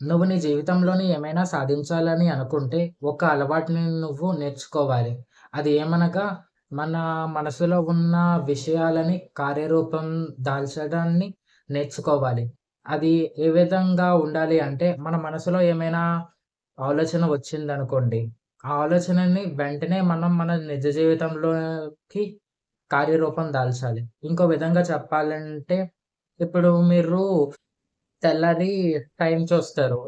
నువ్వు నీ జీవితంలోని ఏమైనా సాధించాలని అనుకుంటే, ఒక అలవాటుని నువ్వు నేర్చుకోవాలి. అది ఏమనగా, మన మనసులో ఉన్న విషయాలని కార్యరూపం దాల్చడాన్ని నేర్చుకోవాలి. అది ఏ విధంగా ఉండాలి అంటే, మన మనసులో ఏమైనా ఆలోచన వచ్చిందనుకోండి, ఆ ఆలోచనని వెంటనే మనం మన నిజ జీవితంలోకి కార్యరూపం దాల్చాలి. ఇంకో విధంగా చెప్పాలంటే, ఇప్పుడు మీరు తెల్లారి టైం చూస్తారు.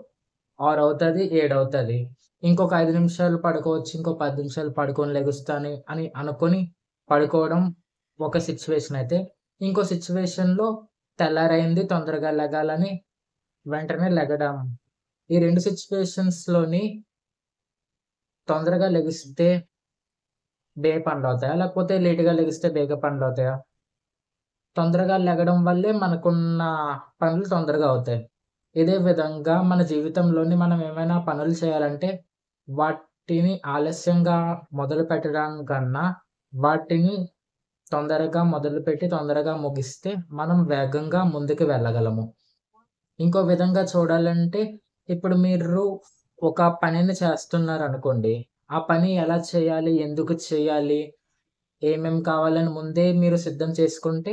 6 అవుతది, 7 అవుతది. ఇంకొక 5 నిమిషాలు పడుకోవచ్చు. ఇంకో 10 నిమిషాలు పడుకొని లెగుస్తాను అని అనుకోని పడుకోవడం ఒక సిట్యుయేషన్ అయితే, ఇంకో సిట్యుయేషన్‌లో తెల్లారైంది తొందరగా లెగాలని వెంటనే లెగడం. ఈ 2 సిట్యుయేషన్స్‌లోని తొందరగా లెగిస్తే పనులవుతాయా? లేకపోతే లేట్‌గా లెగిస్తే పనులవుతాయా? తొందరగా లెగడం వల్లే మనకున్న పనులు తొందరగా అవుతాయి. ఇదే విధంగా మన జీవితంలోని మనం ఏమైనా పనులు చేయాలంటే, వాటిని ఆలస్యంగా మొదలుపెట్టడం కన్నా, వాటిని తొందరగా మొదలుపెట్టి, తొందరగా ముగిస్తే మనం వేగంగా ముందుకు వెళ్ళగలము. ఇంకో విధంగా చూడాలంటే, ఇప్పుడు మీరు ఒక పనిని చేస్తున్నారనుకోండి. ఆ పని ఎలా చేయాలి? ఎందుకు చేయాలి? ఏమేం కావాలని ముందే మీరు సిద్ధం చేసుకుంటే,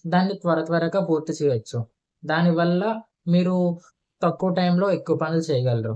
దాన్ని త్వరగా పూర్తి చేయొచ్చు. దానివల్ల మీరు తక్కువ టైంలో ఎక్కువ పనులు చేయగలరు.